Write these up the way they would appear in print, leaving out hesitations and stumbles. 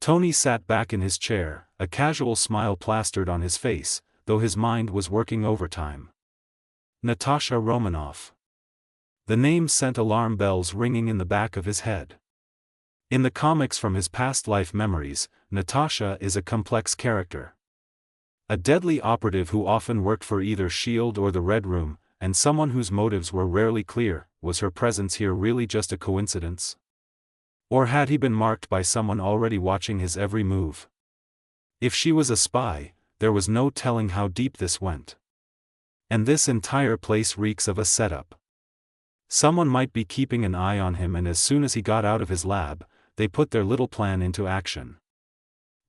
Tony sat back in his chair, a casual smile plastered on his face, though his mind was working overtime. Natasha Romanoff. The name sent alarm bells ringing in the back of his head. In the comics from his past life memories, Natasha is a complex character. A deadly operative who often worked for either S.H.I.E.L.D. or the Red Room, and someone whose motives were rarely clear. Was her presence here really just a coincidence? Or had he been marked by someone already watching his every move? If she was a spy, there was no telling how deep this went. And this entire place reeks of a setup. Someone might be keeping an eye on him, and as soon as he got out of his lab, they put their little plan into action.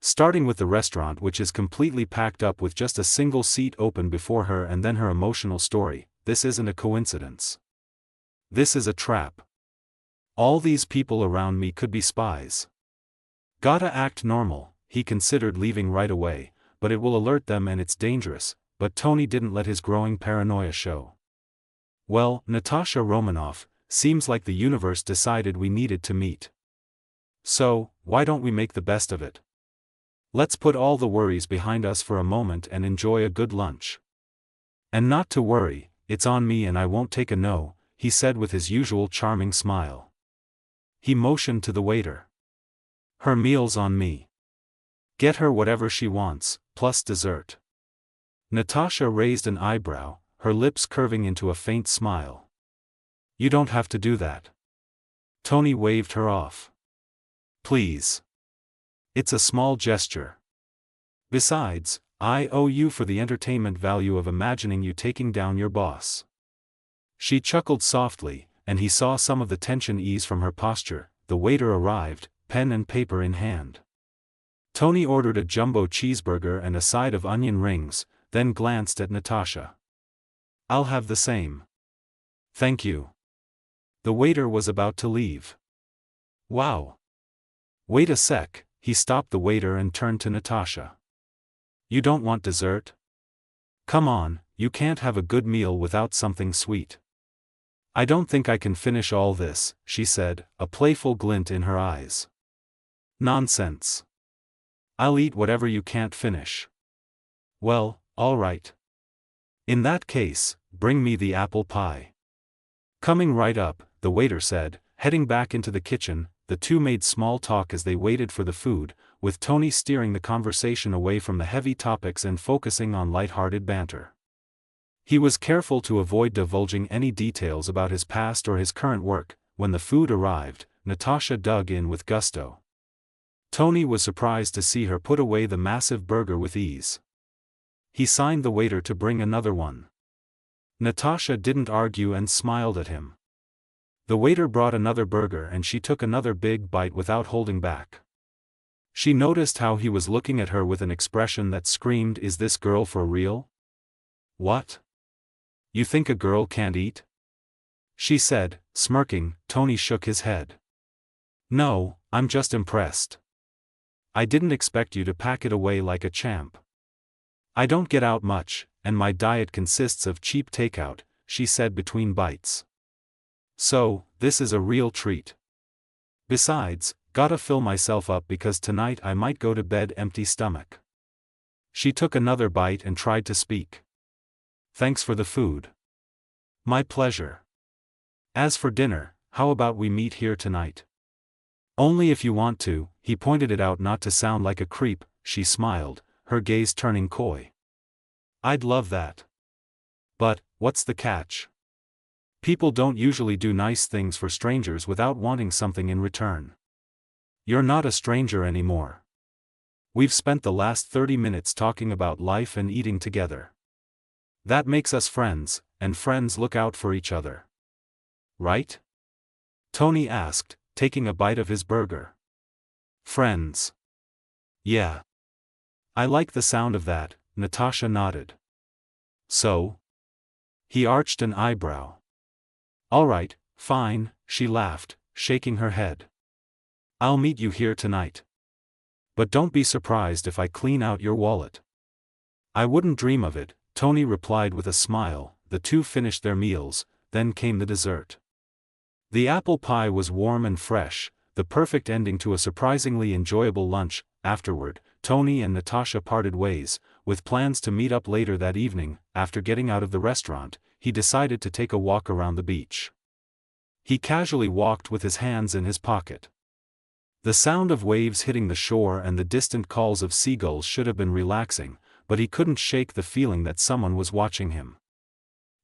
Starting with the restaurant, which is completely packed up with just a single seat open before her, and then her emotional story. This isn't a coincidence. This is a trap. All these people around me could be spies. Gotta act normal. He considered leaving right away, but it will alert them and it's dangerous. But Tony didn't let his growing paranoia show. Well, Natasha Romanoff, seems like the universe decided we needed to meet. So, why don't we make the best of it? Let's put all the worries behind us for a moment and enjoy a good lunch. And not to worry, it's on me and I won't take a no, he said with his usual charming smile. He motioned to the waiter. Her meal's on me. Get her whatever she wants, plus dessert. Natasha raised an eyebrow, her lips curving into a faint smile. You don't have to do that. Tony waved her off. Please. It's a small gesture. Besides, I owe you for the entertainment value of imagining you taking down your boss. She chuckled softly, and he saw some of the tension ease from her posture. The waiter arrived, pen and paper in hand. Tony ordered a jumbo cheeseburger and a side of onion rings, then glanced at Natasha. I'll have the same. Thank you. The waiter was about to leave. Wow. Wait a sec, he stopped the waiter and turned to Natasha. You don't want dessert? Come on, you can't have a good meal without something sweet. I don't think I can finish all this, she said, a playful glint in her eyes. Nonsense. I'll eat whatever you can't finish. Well, all right. In that case, bring me the apple pie. Coming right up, the waiter said, heading back into the kitchen. The two made small talk as they waited for the food, with Tony steering the conversation away from the heavy topics and focusing on light-hearted banter. He was careful to avoid divulging any details about his past or his current work. When the food arrived, Natasha dug in with gusto. Tony was surprised to see her put away the massive burger with ease. He signed the waiter to bring another one. Natasha didn't argue and smiled at him. The waiter brought another burger and she took another big bite without holding back. She noticed how he was looking at her with an expression that screamed, "Is this girl for real? What? You think a girl can't eat?" she said, smirking. Tony shook his head. No, I'm just impressed. I didn't expect you to pack it away like a champ. I don't get out much, and my diet consists of cheap takeout, she said between bites. So, this is a real treat. Besides, gotta fill myself up because tonight I might go to bed empty stomach. She took another bite and tried to speak. Thanks for the food. My pleasure. As for dinner, how about we meet here tonight? Only if you want to, he pointed it out not to sound like a creep. She smiled, her gaze turning coy. I'd love that. But, what's the catch? People don't usually do nice things for strangers without wanting something in return. You're not a stranger anymore. We've spent the last 30 minutes talking about life and eating together. That makes us friends, and friends look out for each other. Right? Tony asked, taking a bite of his burger. Friends. Yeah. I like the sound of that, Natasha nodded. So? He arched an eyebrow. All right, fine, she laughed, shaking her head. I'll meet you here tonight. But don't be surprised if I clean out your wallet. I wouldn't dream of it, Tony replied with a smile. The two finished their meals, then came the dessert. The apple pie was warm and fresh, the perfect ending to a surprisingly enjoyable lunch. Afterward, Tony and Natasha parted ways, with plans to meet up later that evening. After getting out of the restaurant, he decided to take a walk around the beach. He casually walked with his hands in his pocket. The sound of waves hitting the shore and the distant calls of seagulls should have been relaxing, but he couldn't shake the feeling that someone was watching him.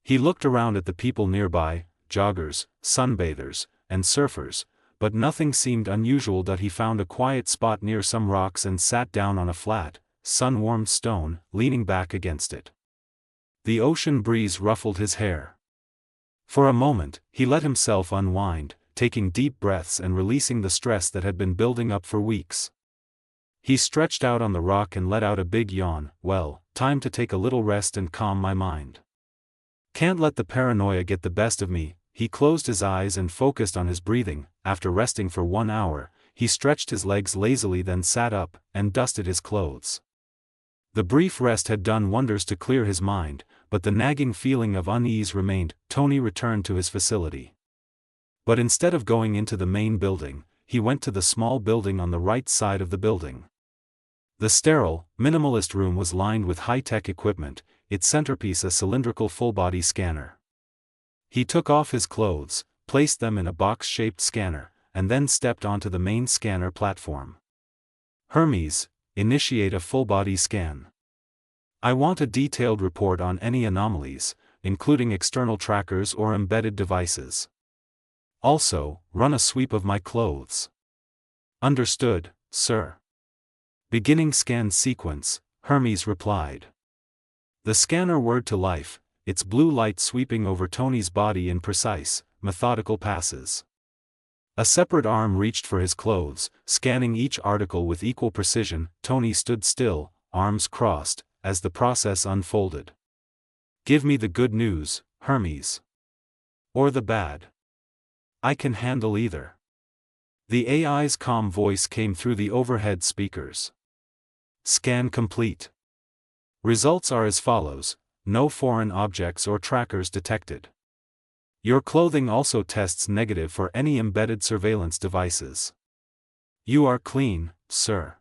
He looked around at the people nearby, joggers, sunbathers, and surfers, but nothing seemed unusual. He found a quiet spot near some rocks and sat down on a flat, sun-warmed stone, leaning back against it. The ocean breeze ruffled his hair. For a moment, he let himself unwind, taking deep breaths and releasing the stress that had been building up for weeks. He stretched out on the rock and let out a big yawn. Well, time to take a little rest and calm my mind. Can't let the paranoia get the best of me. He closed his eyes and focused on his breathing. After resting for 1 hour, he stretched his legs lazily, then sat up and dusted his clothes. The brief rest had done wonders to clear his mind, but the nagging feeling of unease remained. Tony returned to his facility. But instead of going into the main building, he went to the small building on the right side of the building. The sterile, minimalist room was lined with high-tech equipment, its centerpiece a cylindrical full-body scanner. He took off his clothes, placed them in a box-shaped scanner, and then stepped onto the main scanner platform. Hermes, initiate a full-body scan. I want a detailed report on any anomalies, including external trackers or embedded devices. Also, run a sweep of my clothes. Understood, sir. Beginning scan sequence, Hermes replied. The scanner whirred to life, its blue light sweeping over Tony's body in precise, methodical passes. A separate arm reached for his clothes, scanning each article with equal precision. Tony stood still, arms crossed, as the process unfolded. Give me the good news, Hermes. Or the bad. I can handle either. The AI's calm voice came through the overhead speakers. Scan complete. Results are as follows: no foreign objects or trackers detected. Your clothing also tests negative for any embedded surveillance devices. You are clean, sir.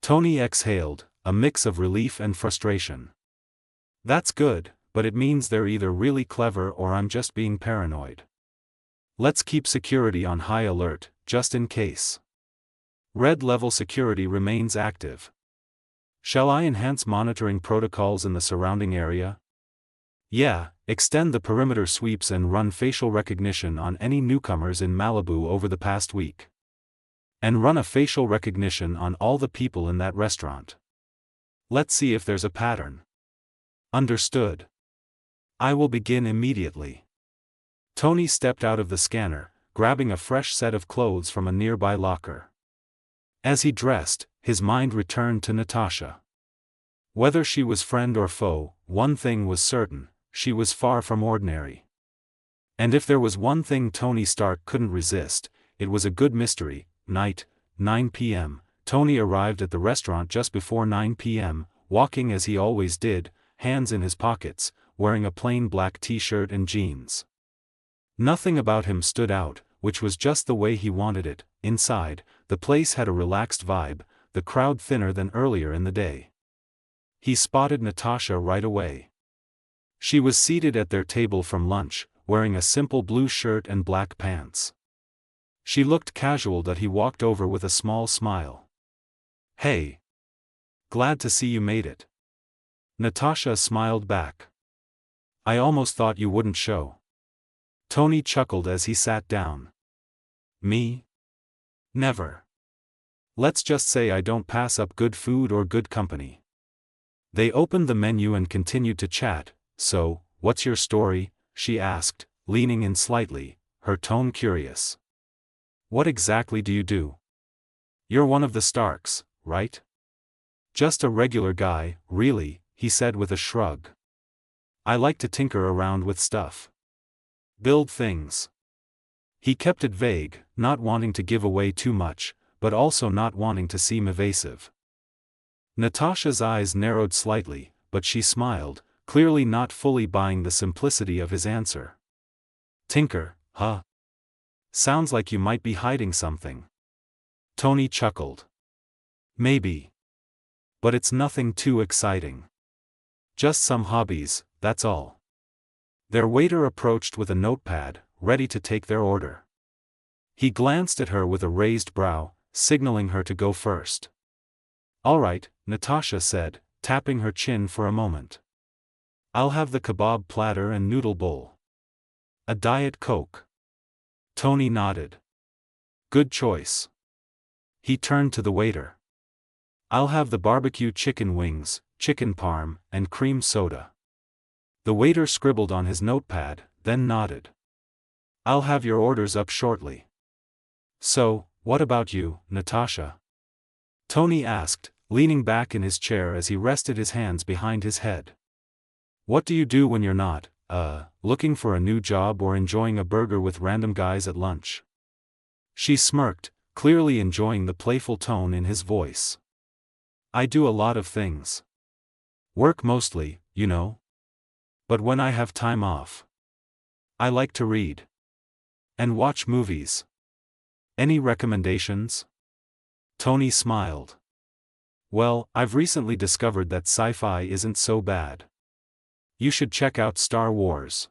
Tony exhaled, a mix of relief and frustration. That's good, but it means they're either really clever or I'm just being paranoid. Let's keep security on high alert, just in case. Red level security remains active. Shall I enhance monitoring protocols in the surrounding area? Yeah, extend the perimeter sweeps and run facial recognition on any newcomers in Malibu over the past week. And run a facial recognition on all the people in that restaurant. Let's see if there's a pattern. Understood. I will begin immediately. Tony stepped out of the scanner, grabbing a fresh set of clothes from a nearby locker. As he dressed, his mind returned to Natasha. Whether she was friend or foe, one thing was certain: she was far from ordinary. And if there was one thing Tony Stark couldn't resist, it was a good mystery. Night, 9 p.m. Tony arrived at the restaurant just before 9 p.m., walking as he always did, hands in his pockets, wearing a plain black t-shirt and jeans. Nothing about him stood out, which was just the way he wanted it. Inside, the place had a relaxed vibe, the crowd thinner than earlier in the day. He spotted Natasha right away. She was seated at their table from lunch, wearing a simple blue shirt and black pants. She looked casual. He walked over with a small smile. Hey. Glad to see you made it. Natasha smiled back. I almost thought you wouldn't show. Tony chuckled as he sat down. Me? Never. Let's just say I don't pass up good food or good company. They opened the menu and continued to chat. So, what's your story? She asked, leaning in slightly, her tone curious. What exactly do you do? You're one of the Starks, right? Just a regular guy, really, he said with a shrug. I like to tinker around with stuff. Build things. He kept it vague, not wanting to give away too much, but also not wanting to seem evasive. Natasha's eyes narrowed slightly, but she smiled, clearly not fully buying the simplicity of his answer. Tinker, huh? Sounds like you might be hiding something. Tony chuckled. Maybe. But it's nothing too exciting. Just some hobbies, that's all. Their waiter approached with a notepad, ready to take their order. He glanced at her with a raised brow, signaling her to go first. All right, Natasha said, tapping her chin for a moment. I'll have the kebab platter and noodle bowl. A Diet Coke. Tony nodded. Good choice. He turned to the waiter. I'll have the barbecue chicken wings, chicken parm, and cream soda. The waiter scribbled on his notepad, then nodded. I'll have your orders up shortly. So, what about you, Natasha? Tony asked, leaning back in his chair as he rested his hands behind his head. What do you do when you're not, looking for a new job or enjoying a burger with random guys at lunch? She smirked, clearly enjoying the playful tone in his voice. I do a lot of things. Work mostly, you know. But when I have time off, I like to read. And watch movies. Any recommendations? Tony smiled. Well, I've recently discovered that sci-fi isn't so bad. You should check out Star Wars.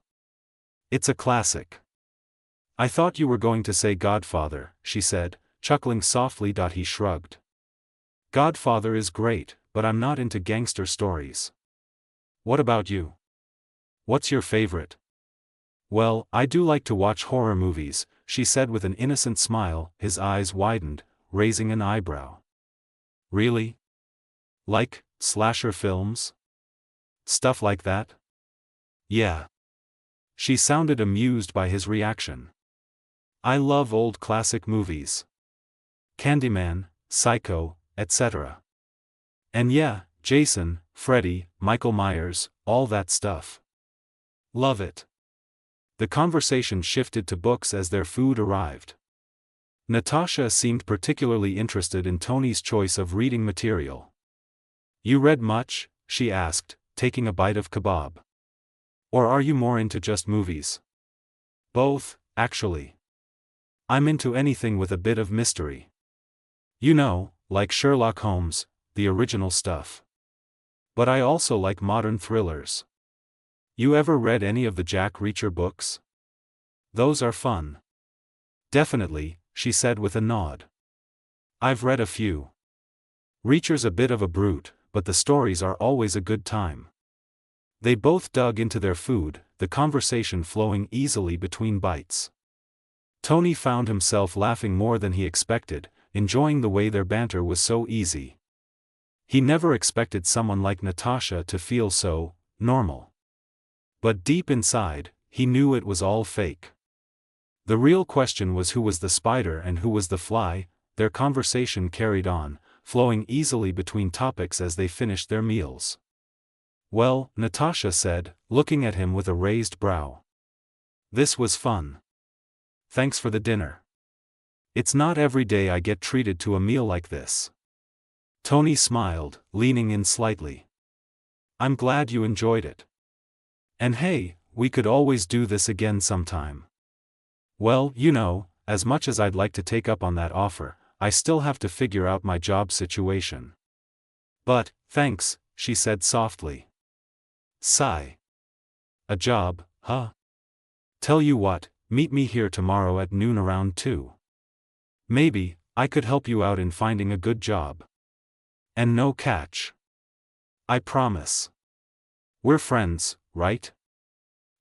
It's a classic. I thought you were going to say Godfather, she said, chuckling softly. He shrugged. Godfather is great, but I'm not into gangster stories. What about you? What's your favorite? Well, I do like to watch horror movies, she said with an innocent smile. His eyes widened, raising an eyebrow. Really? Like, slasher films? Stuff like that? Yeah. She sounded amused by his reaction. I love old classic movies. Candyman, Psycho, etc. And yeah, Jason, Freddy, Michael Myers, all that stuff. Love it. The conversation shifted to books as their food arrived. Natasha seemed particularly interested in Tony's choice of reading material. You read much? She asked, taking a bite of kebab. Or are you more into just movies? Both, actually. I'm into anything with a bit of mystery. You know, like Sherlock Holmes, the original stuff. But I also like modern thrillers. You ever read any of the Jack Reacher books? Those are fun. Definitely, she said with a nod. I've read a few. Reacher's a bit of a brute, but the stories are always a good time. They both dug into their food, the conversation flowing easily between bites. Tony found himself laughing more than he expected, enjoying the way their banter was so easy. He never expected someone like Natasha to feel so normal. But deep inside, he knew it was all fake. The real question was who was the spider and who was the fly. Their conversation carried on, flowing easily between topics as they finished their meals. Well, Natasha said, looking at him with a raised brow. This was fun. Thanks for the dinner. It's not every day I get treated to a meal like this. Tony smiled, leaning in slightly. I'm glad you enjoyed it. And hey, we could always do this again sometime. Well, you know, as much as I'd like to take up on that offer, I still have to figure out my job situation. But, thanks, she said softly. Sigh. A job, huh? Tell you what, meet me here tomorrow at noon around 2. Maybe, I could help you out in finding a good job. And no catch. I promise. We're friends, right?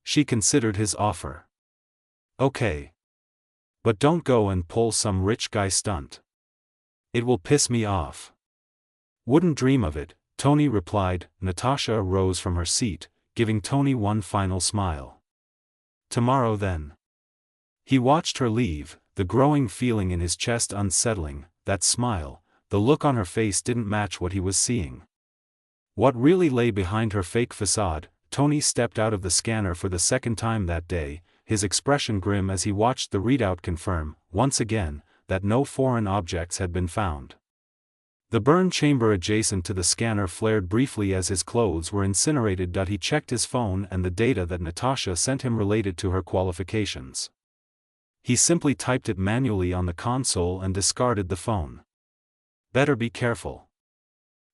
She considered his offer. Okay. But don't go and pull some rich guy stunt. It will piss me off. Wouldn't dream of it, Tony replied. Natasha rose from her seat, giving Tony one final smile. Tomorrow then. He watched her leave, the growing feeling in his chest unsettling. That smile, the look on her face didn't match what he was seeing. What really lay behind her fake facade? Tony stepped out of the scanner for the second time that day, his expression grim as he watched the readout confirm, once again, that no foreign objects had been found. The burn chamber adjacent to the scanner flared briefly as his clothes were incinerated. He checked his phone and the data that Natasha sent him related to her qualifications. He simply typed it manually on the console and discarded the phone. Better be careful.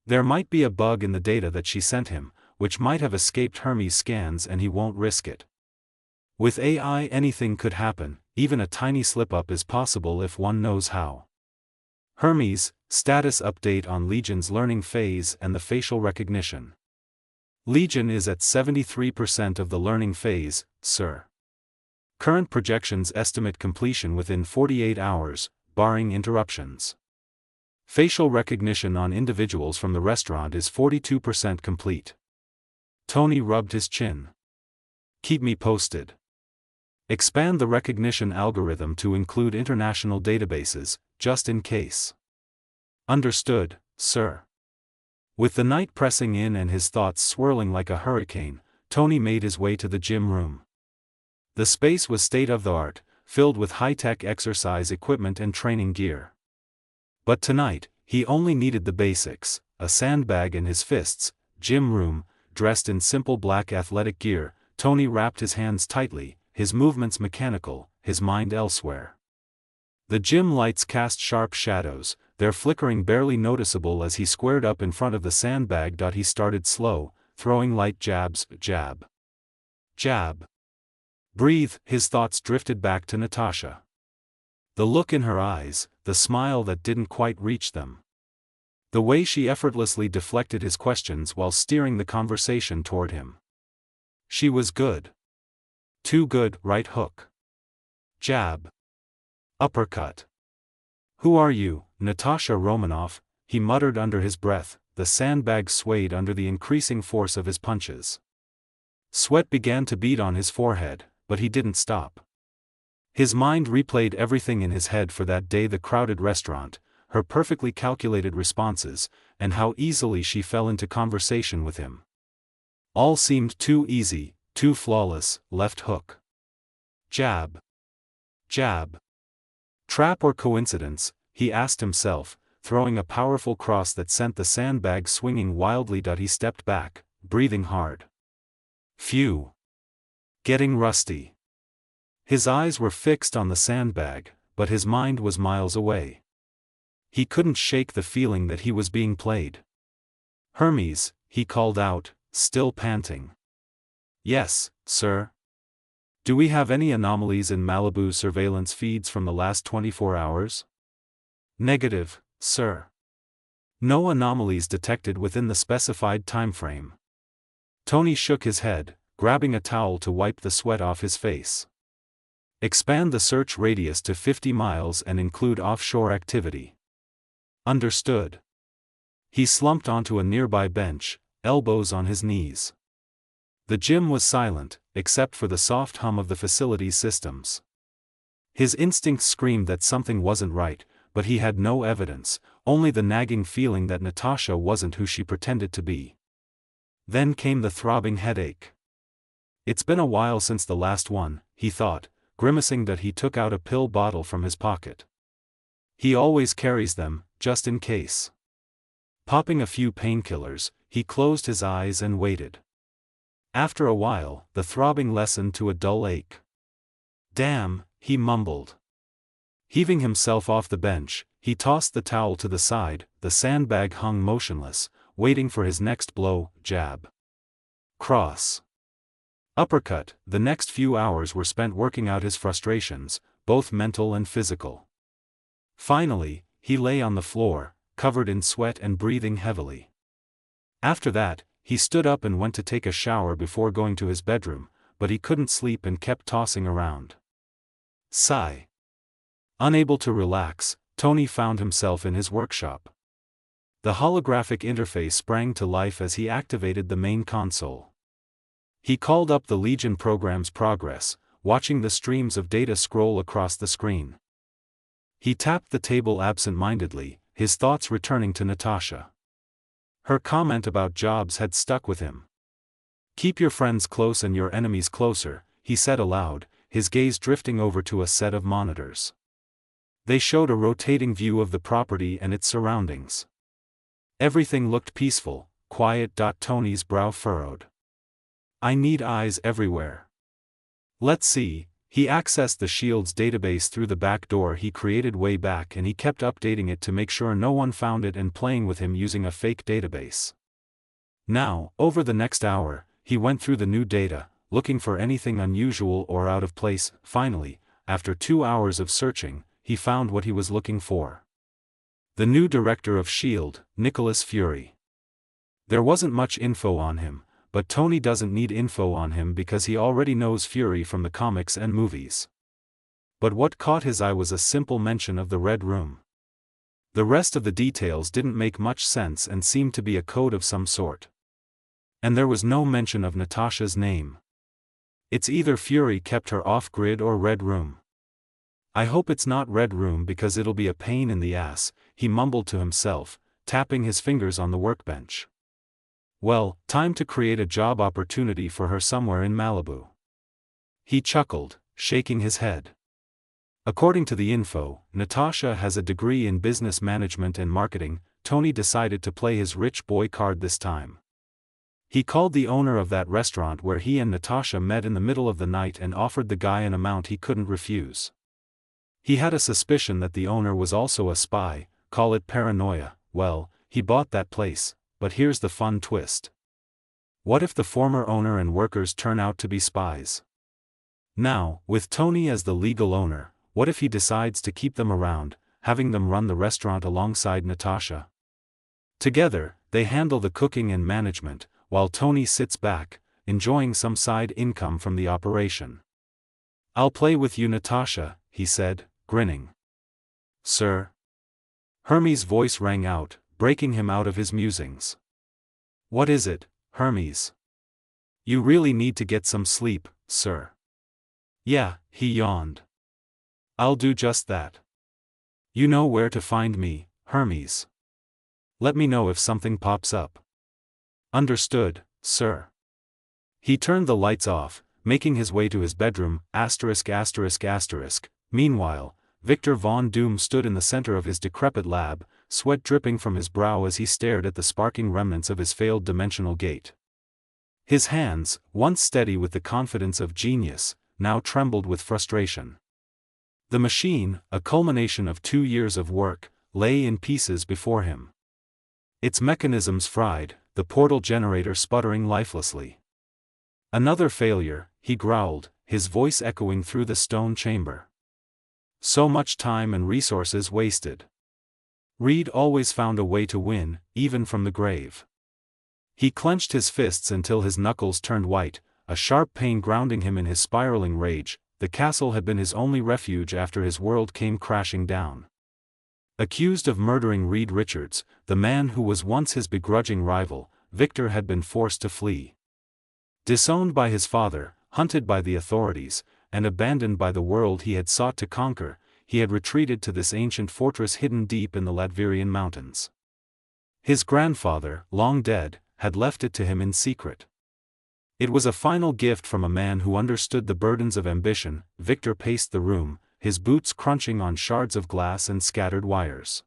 There might be a bug in the data that she sent him, which might have escaped Hermes scans, and he won't risk it. With AI, anything could happen, even a tiny slip-up is possible if one knows how. Hermes, status update on Legion's learning phase and the facial recognition. Legion is at 73% of the learning phase, sir. Current projections estimate completion within 48 hours, barring interruptions. Facial recognition on individuals from the restaurant is 42% complete. Tony rubbed his chin. Keep me posted. Expand the recognition algorithm to include international databases, just in case. Understood, sir. With the night pressing in and his thoughts swirling like a hurricane, Tony made his way to the gym room. The space was state-of-the-art, filled with high-tech exercise equipment and training gear. But tonight, he only needed the basics: a sandbag in his fists, gym room. Dressed in simple black athletic gear, Tony wrapped his hands tightly, his movements mechanical, his mind elsewhere. The gym lights cast sharp shadows, their flickering barely noticeable as he squared up in front of the sandbag. He started slow, throwing light jabs, jab. Jab. Breathe. His thoughts drifted back to Natasha. The look in her eyes, the smile that didn't quite reach them. The way she effortlessly deflected his questions while steering the conversation toward him. She was good. Too good. Right hook. Jab. Uppercut. Who are you, Natasha Romanoff? He muttered under his breath. The sandbag swayed under the increasing force of his punches. Sweat began to bead on his forehead, but he didn't stop. His mind replayed everything in his head for that day: the crowded restaurant, her perfectly calculated responses, and how easily she fell into conversation with him. All seemed too easy, too flawless. Left hook. Jab. Jab. Trap or coincidence, he asked himself, throwing a powerful cross that sent the sandbag swinging wildly. He stepped back, breathing hard. Phew. Getting rusty. His eyes were fixed on the sandbag, but his mind was miles away. He couldn't shake the feeling that he was being played. Hermes, he called out, still panting. Yes, sir. Do we have any anomalies in Malibu surveillance feeds from the last 24 hours? Negative, sir. No anomalies detected within the specified timeframe. Tony shook his head, grabbing a towel to wipe the sweat off his face. Expand the search radius to 50 miles and include offshore activity. Understood. He slumped onto a nearby bench, elbows on his knees. The gym was silent, except for the soft hum of the facility's systems. His instincts screamed that something wasn't right, but he had no evidence, only the nagging feeling that Natasha wasn't who she pretended to be. Then came the throbbing headache. It's been a while since the last one, he thought, grimacing. He took out a pill bottle from his pocket. He always carries them, just in case. Popping a few painkillers, he closed his eyes and waited. After a while, the throbbing lessened to a dull ache. Damn, he mumbled. Heaving himself off the bench, he tossed the towel to the side. The sandbag hung motionless, waiting for his next blow. Jab. Cross. Uppercut. The next few hours were spent working out his frustrations, both mental and physical. Finally, he lay on the floor, covered in sweat and breathing heavily. After that, he stood up and went to take a shower before going to his bedroom, but he couldn't sleep and kept tossing around. Sigh. Unable to relax, Tony found himself in his workshop. The holographic interface sprang to life as he activated the main console. He called up the Legion program's progress, watching the streams of data scroll across the screen. He tapped the table absent-mindedly, his thoughts returning to Natasha. Her comment about jobs had stuck with him. Keep your friends close and your enemies closer, he said aloud, his gaze drifting over to a set of monitors. They showed a rotating view of the property and its surroundings. Everything looked peaceful, quiet. Tony's brow furrowed. I need eyes everywhere. Let's see, He accessed the Shield's database through the back door he created way back, and he kept updating it to make sure no one found it and playing with him using a fake database. Now, over the next hour, he went through the new data, looking for anything unusual or out of place. Finally, after 2 hours of searching, he found what he was looking for. The new director of S.H.I.E.L.D., Nicholas Fury. There wasn't much info on him, but Tony doesn't need info on him because he already knows Fury from the comics and movies. But what caught his eye was a simple mention of the Red Room. The rest of the details didn't make much sense and seemed to be a code of some sort. And there was no mention of Natasha's name. It's either Fury kept her off-grid or Red Room. I hope it's not Red Room because it'll be a pain in the ass, he mumbled to himself, tapping his fingers on the workbench. Well, time to create a job opportunity for her somewhere in Malibu. He chuckled, shaking his head. According to the info, Natasha has a degree in business management and marketing. Tony decided to play his rich boy card this time. He called the owner of that restaurant where he and Natasha met in the middle of the night and offered the guy an amount he couldn't refuse. He had a suspicion that the owner was also a spy, call it paranoia. Well, he bought that place, but here's the fun twist. What if the former owner and workers turn out to be spies? Now, with Tony as the legal owner, what if he decides to keep them around, having them run the restaurant alongside Natasha? Together, they handle the cooking and management, while Tony sits back, enjoying some side income from the operation. I'll play with you, Natasha, he said, grinning. Sir? Hermes' voice rang out, breaking him out of his musings. What is it, Hermes? You really need to get some sleep, sir. Yeah, he yawned. I'll do just that. You know where to find me, Hermes. Let me know if something pops up. Understood, sir. He turned the lights off, making his way to his bedroom. Meanwhile, Victor Von Doom stood in the center of his decrepit lab, sweat dripping from his brow as he stared at the sparking remnants of his failed dimensional gate. His hands, once steady with the confidence of genius, now trembled with frustration. The machine, a culmination of 2 years of work, lay in pieces before him. Its mechanisms fried, the portal generator sputtering lifelessly. Another failure, he growled, his voice echoing through the stone chamber. So much time and resources wasted. Reed always found a way to win, even from the grave. He clenched his fists until his knuckles turned white, a sharp pain grounding him in his spiraling rage. The castle had been his only refuge after his world came crashing down. Accused of murdering Reed Richards, the man who was once his begrudging rival, Victor had been forced to flee. Disowned by his father, hunted by the authorities, and abandoned by the world he had sought to conquer, he had retreated to this ancient fortress hidden deep in the Latverian mountains. His grandfather, long dead, had left it to him in secret. It was a final gift from a man who understood the burdens of ambition. Victor paced the room, his boots crunching on shards of glass and scattered wires.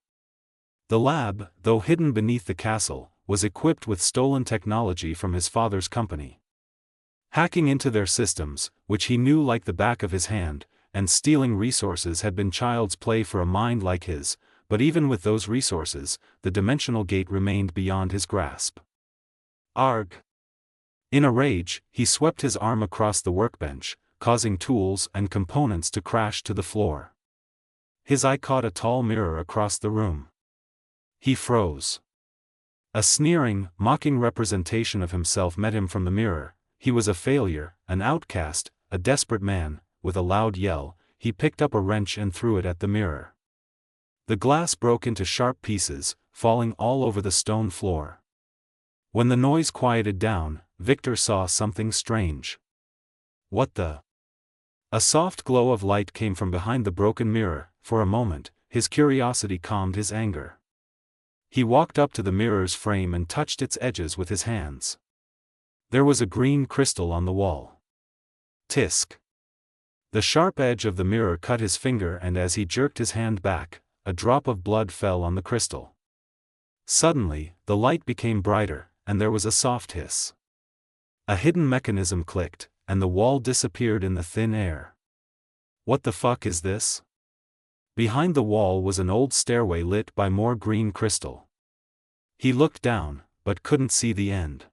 The lab, though hidden beneath the castle, was equipped with stolen technology from his father's company. Hacking into their systems, which he knew like the back of his hand, and stealing resources had been child's play for a mind like his, but even with those resources, the dimensional gate remained beyond his grasp. Arg! In a rage, he swept his arm across the workbench, causing tools and components to crash to the floor. His eye caught a tall mirror across the room. He froze. A sneering, mocking representation of himself met him from the mirror. He was a failure, an outcast, a desperate man. With a loud yell, he picked up a wrench and threw it at the mirror. The glass broke into sharp pieces, falling all over the stone floor. When the noise quieted down, Victor saw something strange. What the? A soft glow of light came from behind the broken mirror. For a moment, his curiosity calmed his anger. He walked up to the mirror's frame and touched its edges with his hands. There was a green crystal on the wall. Tisk. The sharp edge of the mirror cut his finger, and as he jerked his hand back, a drop of blood fell on the crystal. Suddenly, the light became brighter, and there was a soft hiss. A hidden mechanism clicked, and the wall disappeared in the thin air. What the fuck is this? Behind the wall was an old stairway lit by more green crystal. He looked down, but couldn't see the end.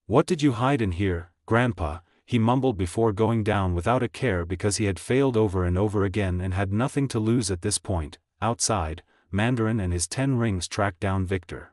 What did you hide in here, Grandpa? He mumbled before going down without a care because he had failed over and over again and had nothing to lose at this point. Outside, Mandarin and his 10 rings tracked down Victor.